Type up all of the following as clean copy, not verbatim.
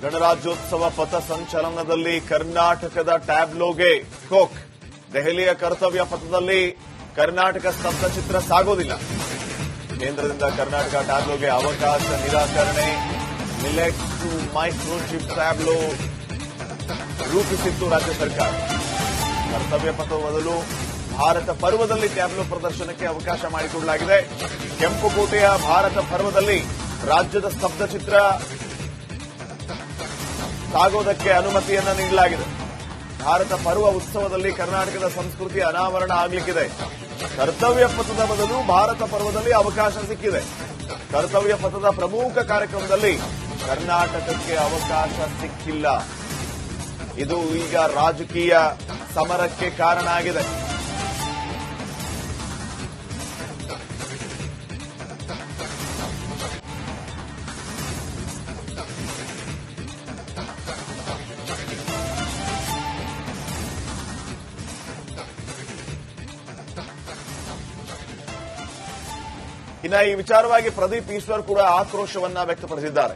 ಗಣರಾಜ್ಯೋತ್ಸವ ಪಥ ಸಂಚಲನದಲ್ಲಿ ಕರ್ನಾಟಕದ ಟ್ಯಾಬ್ಲೋಗೆ ಕೋಕ್. ದೆಹಲಿಯ ಕರ್ತವ್ಯ ಪಥದಲ್ಲಿ ಕರ್ನಾಟಕ ಸ್ತಬ್ಧಚಿತ್ರ ಸಾಗೋದಿಲ್ಲ. ಕೇಂದ್ರದಿಂದ ಕರ್ನಾಟಕ ಟ್ಯಾಬ್ಲೋಗೆ ಅವಕಾಶ ನಿರಾಕರಣೆ. ಮಿಲೆಟ್ ಟು ಮೈಕ್ರೋಚಿಪ್ ಟ್ಯಾಬ್ಲೋ ರೂಪಿಸಿತ್ತು ರಾಜ್ಯ ಸರ್ಕಾರ. ಕರ್ತವ್ಯ ಪಥ ಬದಲು ಭಾರತ ಪರ್ವದಲ್ಲಿ ಟ್ಯಾಬ್ಲೋ ಪ್ರದರ್ಶನಕ್ಕೆ ಅವಕಾಶ ಮಾಡಿಕೊಡಲಾಗಿದೆ. ಕೆಂಪುಕೋಟೆಯ ಭಾರತ ಪರ್ವದಲ್ಲಿ ರಾಜ್ಯದ ಸ್ತಬ್ಧಚಿತ್ರ ಸಾಗೋದಕ್ಕೆ ಅನುಮತಿಯನ್ನ ನೀಡಲಾಗಿದೆ. ಭಾರತ ಪರ್ವ ಉತ್ಸವದಲ್ಲಿ ಕರ್ನಾಟಕದ ಸಂಸ್ಕೃತಿ ಅನಾವರಣ ಆಗಲಿಕ್ಕಿದೆ. ಕರ್ತವ್ಯ ಪಥದ ಬದಲು ಭಾರತ ಪರ್ವದಲ್ಲಿ ಅವಕಾಶ ಸಿಕ್ಕಿದೆ. ಕರ್ತವ್ಯ ಪಥದ ಪ್ರಮುಖ ಕಾರ್ಯಕ್ರಮದಲ್ಲಿ ಕರ್ನಾಟಕಕ್ಕೆ ಅವಕಾಶ ಸಿಕ್ಕಿಲ್ಲ. ಇದು ಈಗ ರಾಜಕೀಯ ಸಮರಕ್ಕೆ ಕಾರಣ ಆಗಿದೆ. ಇನ್ನು ಈ ವಿಚಾರವಾಗಿ ಪ್ರದೀಪ್ ಈಶ್ವರ್ ಕೂಡ ಆಕ್ರೋಶವನ್ನ ವ್ಯಕ್ತಪಡಿಸಿದ್ದಾರೆ.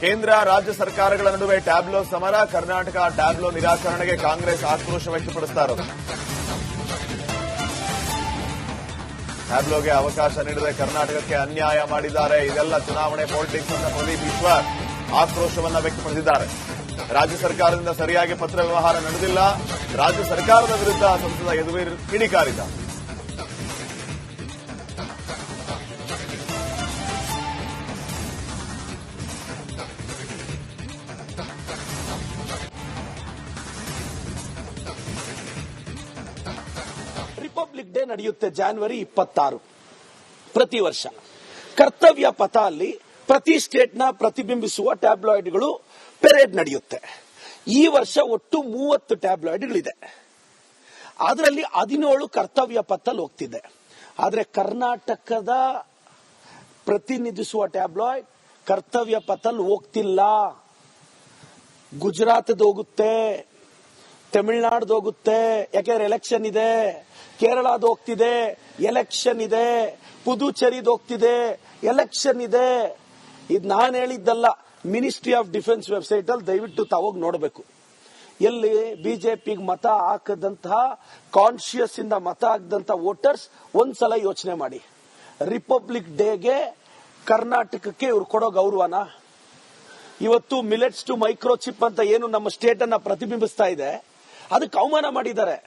ಕೇಂದ್ರ ರಾಜ್ಯ ಸರ್ಕಾರಗಳ ನಡುವೆ ಟ್ಯಾಬ್ಲೋ ಸಮರ, ಕರ್ನಾಟಕ ಟ್ಯಾಬ್ಲೋ ನಿರಾಕರಣೆಗೆ ಕಾಂಗ್ರೆಸ್ ಆಕ್ರೋಶ ವ್ಯಕ್ತಪಡಿಸ್ತಾ ಇರೋದು. ಟ್ಯಾಬ್ಲೋಗೆ ಅವಕಾಶ ನೀಡದೆ ಕರ್ನಾಟಕಕ್ಕೆ ಅನ್ಯಾಯ ಮಾಡಿದ್ದಾರೆ. ಇದೆಲ್ಲ ಚುನಾವಣೆ ಪಾಲಿಟಿಕ್ಸ್ ಅಂತ ಪ್ರದೀಪ್ ಈಶ್ವರ್ ಆಕ್ರೋಶವನ್ನ ವ್ಯಕ್ತಪಡಿಸಿದ್ದಾರೆ. ರಾಜ್ಯ ಸರ್ಕಾರದಿಂದ ಸರಿಯಾಗಿ ಪತ್ರ ವ್ಯವಹಾರ ನಡೆದಿಲ್ಲ. ರಾಜ್ಯ ಸರ್ಕಾರದ ವಿರುದ್ಧ ಸಂಸದ ಯದುವೀರ್ ಕಿಡಿಕಾರಿದ್ದಾರೆ. ರಿಪಬ್ಲಿಕ್ ಡೇ ನಡೆಯುತ್ತೆ ಜನವರಿ 26 ಪ್ರತಿ ವರ್ಷ. ಕರ್ತವ್ಯ ಪಥ ಅಲ್ಲಿ ಪ್ರತಿ ಸ್ಟೇಟ್ನ ಪ್ರತಿಬಿಂಬಿಸುವ ಟ್ಯಾಬ್ಲಾಯ್ಡ್ಗಳು ಪೆರೇಡ್ ನಡೆಯುತ್ತೆ. ಈ ವರ್ಷ ಒಟ್ಟು 30 ಟ್ಯಾಬ್ಲಾಯ್ಡ್ಗಳಿದೆ. ಅದರಲ್ಲಿ 17 ಕರ್ತವ್ಯ ಪಥದಲ್ಲಿ ಹೋಗ್ತಿದೆ. ಆದರೆ ಕರ್ನಾಟಕದ ಪ್ರತಿನಿಧಿಸುವ ಟ್ಯಾಬ್ಲಾಯ್ಡ್ ಕರ್ತವ್ಯ ಪಥದಲ್ಲಿ ಹೋಗ್ತಿಲ್ಲ. ಗುಜರಾತ್ದು ಹೋಗುತ್ತೆ, ತಮಿಳುನಾಡ್ದು ಹೋಗುತ್ತೆ, ಯಾಕೆಂದ್ರೆ ಎಲೆಕ್ಷನ್ ಇದೆ. ಕೇರಳದ ಹೋಗ್ತಿದೆ, ಎಲೆಕ್ಷನ್ ಇದೆ. ಪುದುಚೇರಿದು ಹೋಗ್ತಿದೆ, ಎಲೆಕ್ಷನ್ ಇದೆ. ಇದು ನಾನು ಹೇಳಿದ್ದಲ್ಲ, ಮಿನಿಸ್ಟ್ರಿ ಆಫ್ ಡಿಫೆನ್ಸ್ ವೆಬ್ಸೈಟ್ ಅಲ್ಲಿ ದಯವಿಟ್ಟು ತಾವೋಗಿ ನೋಡಬೇಕು. ಎಲ್ಲಿ ಬಿಜೆಪಿಗೆ ಮತ ಹಾಕದಂತಹ ಕಾನ್ಶಿಯಸ್ ಇಂದ ಮತ ಹಾಕದಂತಹ ವೋಟರ್ಸ್ ಒಂದ್ಸಲ ಯೋಚನೆ ಮಾಡಿ. ರಿಪಬ್ಲಿಕ್ ಡೇಗೆ ಕರ್ನಾಟಕಕ್ಕೆ ಇವ್ರು ಕೊಡೋ ಗೌರವನ ಇವತ್ತು ಮಿಲೆಟ್ಸ್ ಟು ಮೈಕ್ರೋಚಿಪ್ ಅಂತ ಏನು ನಮ್ಮ ಸ್ಟೇಟ್ ಅನ್ನ ಪ್ರತಿಬಿಂಬಿಸ್ತಾ ಇದೆ ಅದಕ್ಕೆ ಅವಮಾನ ಮಾಡಿದ್ದಾರೆ.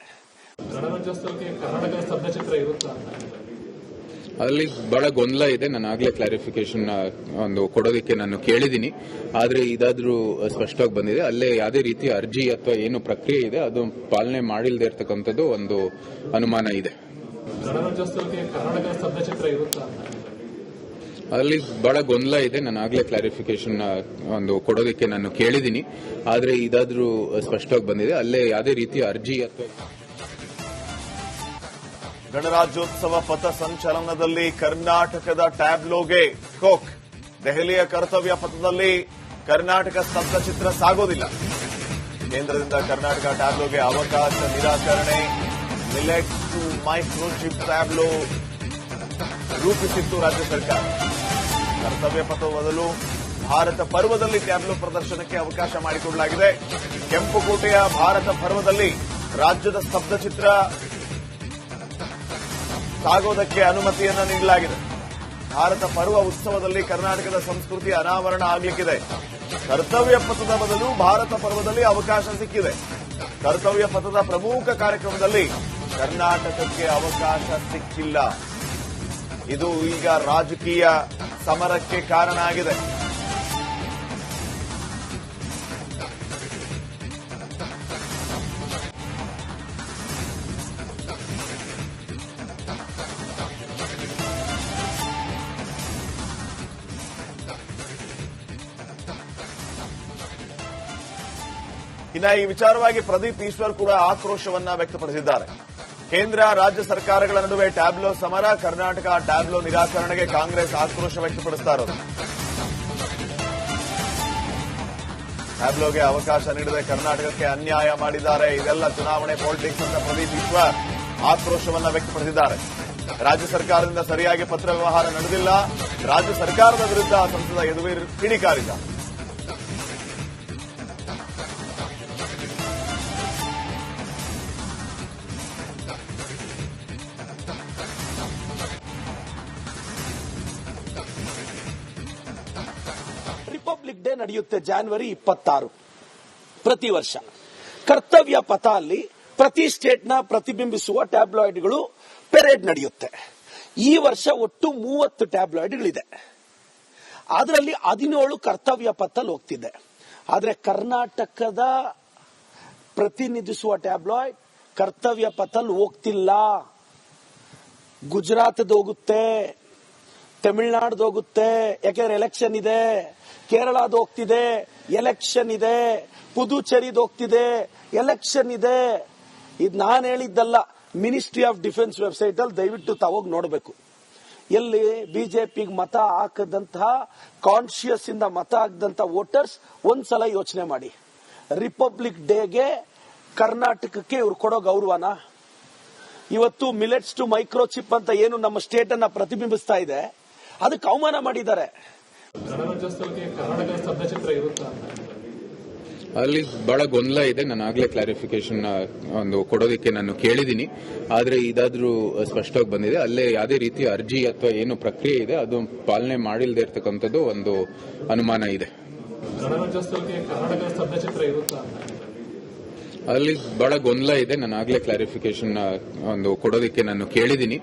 ಅಲ್ಲಿ ಬಹಳ ಗೊಂದಲ ಇದೆ. ನಾನು ಆಗ್ಲೇ ಕ್ಲಾರಿಫಿಕೇಶನ್ ಒಂದು ಕೊಡೋದಕ್ಕೆ ನಾನು ಕೇಳಿದ್ದೀನಿ. ಆದ್ರೆ ಇದಾದ್ರೂ ಸ್ಪಷ್ಟವಾಗಿ ಬಂದಿದೆ. ಅಲ್ಲೇ ಯಾವುದೇ ರೀತಿಯ ಅರ್ಜಿ ಅಥವಾ ಏನು ಪ್ರಕ್ರಿಯೆ ಇದೆ ಅದು ಪಾಲನೆ ಮಾಡಿಲ್ಲದೆ ಇರತಕ್ಕಂಥದ್ದು ಒಂದು ಅನುಮಾನ ಇದೆ. ಅಲ್ಲಿ ಬಹಳ ಗೊಂದಲ ಇದೆ. ನಾನು ಆಗ್ಲೇ ಕ್ಲಾರಿಫಿಕೇಶನ್ ಒಂದು ಕೊಡೋದಕ್ಕೆ ನಾನು ಕೇಳಿದ್ದೀನಿ. ಆದ್ರೆ ಇದಾದ್ರೂ ಸ್ಪಷ್ಟವಾಗಿ ಬಂದಿದೆ. ಅಲ್ಲೇ ಯಾವುದೇ ರೀತಿಯ ಅರ್ಜಿ ಅಥವಾ ಗಣರಾಜ್ಯೋತ್ಸವ ಪಥ ಸಂಚಲನದಲ್ಲಿ ಕರ್ನಾಟಕದ ಟ್ಯಾಬ್ಲೋಗೆ ಕೋಕ್. ದೆಹಲಿಯ ಕರ್ತವ್ಯ ಪಥದಲ್ಲಿ ಕರ್ನಾಟಕ ಸ್ತಬ್ಧಚಿತ್ರ ಸಾಗೋದಿಲ್ಲ. ಕೇಂದ್ರದಿಂದ ಕರ್ನಾಟಕ ಟ್ಯಾಬ್ಲೋಗೆ ಅವಕಾಶ ನಿರಾಕರಣೆ. ಮಿಲೆಟ್ ಟು ಮೈಕ್ರೋಚಿಪ್ ಟ್ಯಾಬ್ಲೋ ರೂಪಿಸಿತ್ತು ರಾಜ್ಯ ಸರ್ಕಾರ. ಕರ್ತವ್ಯ ಪಥ ಬದಲು ಭಾರತ ಪರ್ವದಲ್ಲಿ ಟ್ಯಾಬ್ಲೋ ಪ್ರದರ್ಶನಕ್ಕೆ ಅವಕಾಶ ಮಾಡಿಕೊಡಲಾಗಿದೆ. ಕೆಂಪುಕೋಟೆಯ ಭಾರತ ಪರ್ವದಲ್ಲಿ ರಾಜ್ಯದ ಸ್ತಬ್ಧಚಿತ್ರ ಸಾಗೋದಕ್ಕೆ ಅನುಮತಿಯನ್ನ ನೀಡಲಾಗಿದೆ. ಭಾರತ ಪರ್ವ ಉತ್ಸವದಲ್ಲಿ ಕರ್ನಾಟಕದ ಸಂಸ್ಕೃತಿ ಅನಾವರಣ ಆಗಲಿಕ್ಕಿದೆ. ಕರ್ತವ್ಯ ಪಥದ ಬದಲು ಭಾರತ ಪರ್ವದಲ್ಲಿ ಅವಕಾಶ ಸಿಕ್ಕಿದೆ. ಕರ್ತವ್ಯ ಪಥದ ಪ್ರಮುಖ ಕಾರ್ಯಕ್ರಮದಲ್ಲಿ ಕರ್ನಾಟಕಕ್ಕೆ ಅವಕಾಶ ಸಿಕ್ಕಿಲ್ಲ. ಇದು ಈಗ ರಾಜಕೀಯ ಸಮರಕ್ಕೆ ಕಾರಣ ಆಗಿದೆ. ಇನ್ನು ಈ ವಿಚಾರವಾಗಿ ಪ್ರದೀಪ್ ಈಶ್ವರ್ ಕೂಡ ಆಕ್ರೋಶವನ್ನ ವ್ಯಕ್ತಪಡಿಸಿದ್ದಾರೆ. ಕೇಂದ್ರ ರಾಜ್ಯ ಸರ್ಕಾರಗಳ ನಡುವೆ ಟ್ಯಾಬ್ಲೋ ಸಮರ, ಕರ್ನಾಟಕ ಟ್ಯಾಬ್ಲೋ ನಿರಾಕರಣೆಗೆ ಕಾಂಗ್ರೆಸ್ ಆಕ್ರೋಶ ವ್ಯಕ್ತಪಡಿಸ್ತಾ ಇರೋದು. ಟ್ಯಾಬ್ಲೋಗೆ ಅವಕಾಶ ನೀಡದೆ ಕರ್ನಾಟಕಕ್ಕೆ ಅನ್ಯಾಯ ಮಾಡಿದ್ದಾರೆ. ಇದೆಲ್ಲ ಚುನಾವಣೆ ಪಾಲಿಟಿಕ್ಸ್ ಅಂತ ಪ್ರದೀಪ್ ಈಶ್ವರ್ ಆಕ್ರೋಶವನ್ನ ವ್ಯಕ್ತಪಡಿಸಿದ್ದಾರೆ. ರಾಜ್ಯ ಸರ್ಕಾರದಿಂದ ಸರಿಯಾಗಿ ಪತ್ರ ವ್ಯವಹಾರ ನಡೆದಿಲ್ಲ. ರಾಜ್ಯ ಸರ್ಕಾರದ ವಿರುದ್ಧ ಸಂಸದ ಯದುವೀರ್ ಕಿಡಿಕಾರಿದ್ದಾರೆ. ರಿಪಬ್ಲಿಕ್ ಡೇ ನಡೆಯುತ್ತೆ January 26 ಪ್ರತಿ ವರ್ಷ. ಕರ್ತವ್ಯ ಪಥ ಅಲ್ಲಿ ಪ್ರತಿ ಸ್ಟೇಟ್ನ ಪ್ರತಿಬಿಂಬಿಸುವ ಟ್ಯಾಬ್ಲಾಯ್ಡ್ಗಳು ಪೆರೇಡ್ ನಡೆಯುತ್ತೆ. ಈ ವರ್ಷ ಒಟ್ಟು 30 ಟ್ಯಾಬ್ಲಾಯ್ಡ್ಗಳಿದೆ. ಅದರಲ್ಲಿ 17 ಕರ್ತವ್ಯ ಪಥದಲ್ಲಿ ಹೋಗ್ತಿದೆ. ಆದರೆ ಕರ್ನಾಟಕದ ಪ್ರತಿನಿಧಿಸುವ ಟ್ಯಾಬ್ಲಾಯ್ಡ್ ಕರ್ತವ್ಯ ಪಥದಲ್ಲಿ ಹೋಗ್ತಿಲ್ಲ. ಗುಜರಾತ್ದು ಹೋಗುತ್ತೆ, ತಮಿಳುನಾಡ್ದು ಹೋಗುತ್ತೆ, ಯಾಕೆಂದ್ರೆ ಎಲೆಕ್ಷನ್ ಇದೆ. ಕೇರಳದ ಹೋಗ್ತಿದೆ, ಎಲೆಕ್ಷನ್ ಇದೆ. ಪುದುಚೇರಿದು ಹೋಗ್ತಿದೆ, ಎಲೆಕ್ಷನ್ ಇದೆ. ಇದು ನಾನು ಹೇಳಿದ್ದಲ್ಲ, ಮಿನಿಸ್ಟ್ರಿ ಆಫ್ ಡಿಫೆನ್ಸ್ ವೆಬ್ಸೈಟ್ ಅಲ್ಲಿ ದಯವಿಟ್ಟು ತಾವೋಗಿ ನೋಡಬೇಕು. ಎಲ್ಲಿ ಬಿಜೆಪಿಗೆ ಮತ ಹಾಕದಂತಹ ಕಾನ್ಶಿಯಸ್ ಇಂದ ಮತ ಹಾಕದಂತ ವೋಟರ್ಸ್ ಒಂದ್ಸಲ ಯೋಚನೆ ಮಾಡಿ. ರಿಪಬ್ಲಿಕ್ ಡೇಗೆ ಕರ್ನಾಟಕಕ್ಕೆ ಇವ್ರು ಕೊಡೋ ಗೌರವನ ಇವತ್ತು ಮಿಲೆಟ್ಸ್ ಟು ಮೈಕ್ರೋಚಿಪ್ ಅಂತ ಏನು ನಮ್ಮ ಸ್ಟೇಟ್ ಅನ್ನ ಪ್ರತಿಬಿಂಬಿಸ್ತಾ ಇದೆ, ಅದಕ್ಕೆ ಅವಮಾನ ಮಾಡಿದ್ದಾರೆ. ಅಲ್ಲಿ ಬಹಳ ಗೊಂದಲ ಇದೆ. ನಾನು ಆಗ್ಲೇ ಕ್ಲಾರಿಫಿಕೇಶನ್ ಒಂದು ಕೊಡೋದಕ್ಕೆ ನಾನು ಕೇಳಿದ್ದೀನಿ. ಆದ್ರೆ ಇದಾದ್ರೂ ಸ್ಪಷ್ಟವಾಗಿ ಬಂದಿದೆ. ಅಲ್ಲೇ ಯಾವುದೇ ರೀತಿಯ ಅರ್ಜಿ ಅಥವಾ ಏನು ಪ್ರಕ್ರಿಯೆ ಇದೆ ಅದು ಪಾಲನೆ ಮಾಡಿಲ್ಲದೆ ಇರತಕ್ಕಂಥದ್ದು ಒಂದು ಅನುಮಾನ ಇದೆ. ಅಲ್ಲಿ ಬಹಳ ಗೊಂದಲ ಇದೆ. ನಾನು ಆಗ್ಲೇ ಕ್ಲಾರಿಫಿಕೇಶನ್ ಒಂದು ಕೊಡೋದಕ್ಕೆ ನಾನು ಕೇಳಿದ್ದೀನಿ.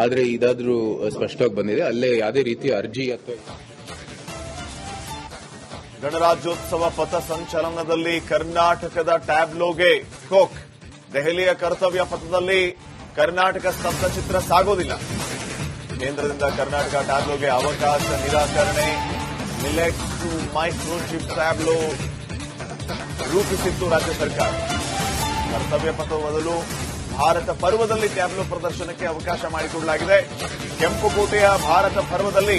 ಆದ್ರೆ ಇದಾದ್ರೂ ಸ್ಪಷ್ಟವಾಗಿ ಬಂದಿದೆ. ಅಲ್ಲೇ ಯಾವುದೇ ರೀತಿಯ ಅರ್ಜಿ ಅಥವಾ ಗಣರಾಜ್ಯೋತ್ಸವ ಪಥ ಸಂಚಲನದಲ್ಲಿ ಕರ್ನಾಟಕದ ಟ್ಯಾಬ್ಲೋಗೆ ಸ್ಕೋಕ್. ದೆಹಲಿಯ ಕರ್ತವ್ಯ ಪಥದಲ್ಲಿ ಕರ್ನಾಟಕ ಸ್ತಬ್ಧಚಿತ್ರ ಸಾಗೋದಿಲ್ಲ. ಕೇಂದ್ರದಿಂದ ಕರ್ನಾಟಕ ಟ್ಯಾಬ್ಲೋಗೆ ಅವಕಾಶ ನಿರಾಕರಣೆ. ಮಿಲೆಟ್ಸ್ ಟು ಮೈಕ್ರೋಚಿಪ್ ಟ್ಯಾಬ್ಲೋ ರೂಪಿಸಿತ್ತು ರಾಜ್ಯ ಸರ್ಕಾರ. ಕರ್ತವ್ಯ ಪಥ ಬದಲು ಭಾರತ ಪರ್ವದಲ್ಲಿ ಟ್ಯಾಬ್ಲೋ ಪ್ರದರ್ಶನಕ್ಕೆ ಅವಕಾಶ ಮಾಡಿಕೊಡಲಾಗಿದೆ. ಕೆಂಪುಕೋಟೆಯ ಭಾರತ ಪರ್ವದಲ್ಲಿ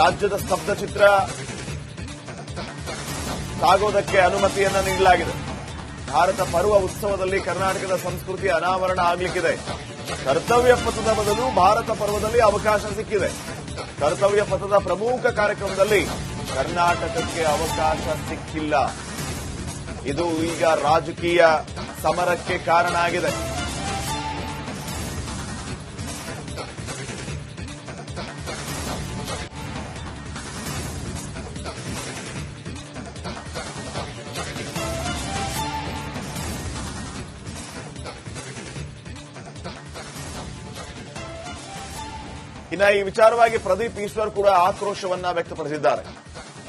ರಾಜ್ಯದ ಸ್ತಬ್ಧಚಿತ್ರ ಸಾಗೋದಕ್ಕೆ ಅನುಮತಿಯನ್ನ ನೀಡಲಾಗಿದೆ. ಭಾರತ ಪರ್ವ ಉತ್ಸವದಲ್ಲಿ ಕರ್ನಾಟಕದ ಸಂಸ್ಕೃತಿ ಅನಾವರಣ ಆಗಲಿಕ್ಕಿದೆ. ಕರ್ತವ್ಯ ಪಥದ ಬದಲು ಭಾರತ ಪರ್ವದಲ್ಲಿ ಅವಕಾಶ ಸಿಕ್ಕಿದೆ. ಕರ್ತವ್ಯ ಪಥದ ಪ್ರಮುಖ ಕಾರ್ಯಕ್ರಮದಲ್ಲಿ ಕರ್ನಾಟಕಕ್ಕೆ ಅವಕಾಶ ಸಿಕ್ಕಿಲ್ಲ. ಇದು ಈಗ ರಾಜಕೀಯ ಸಮರಕ್ಕೆ ಕಾರಣ ಆಗಿದೆ. ಇನ್ನು ಈ ವಿಚಾರವಾಗಿ ಪ್ರದೀಪ್ ಈಶ್ವರ್ ಕೂಡ ಆಕ್ರೋಶವನ್ನ ವ್ಯಕ್ತಪಡಿಸಿದ್ದಾರೆ.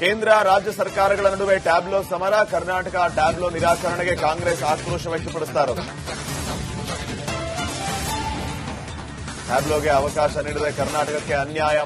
ಕೇಂದ್ರ ರಾಜ್ಯ ಸರ್ಕಾರಗಳ ನಡುವೆ ಟ್ಯಾಬ್ಲೋ ಸಮರ, ಕರ್ನಾಟಕ ಟ್ಯಾಬ್ಲೋ ನಿರಾಕರಣೆಗೆ ಕಾಂಗ್ರೆಸ್ ಆಕ್ರೋಶ ವ್ಯಕ್ತಪಡಿಸ್ತಾ ಇರೋದು. ಟ್ಯಾಬ್ಲೋಗೆ ಅವಕಾಶ ನೀಡದೆ ಕರ್ನಾಟಕಕ್ಕೆ ಅನ್ಯಾಯ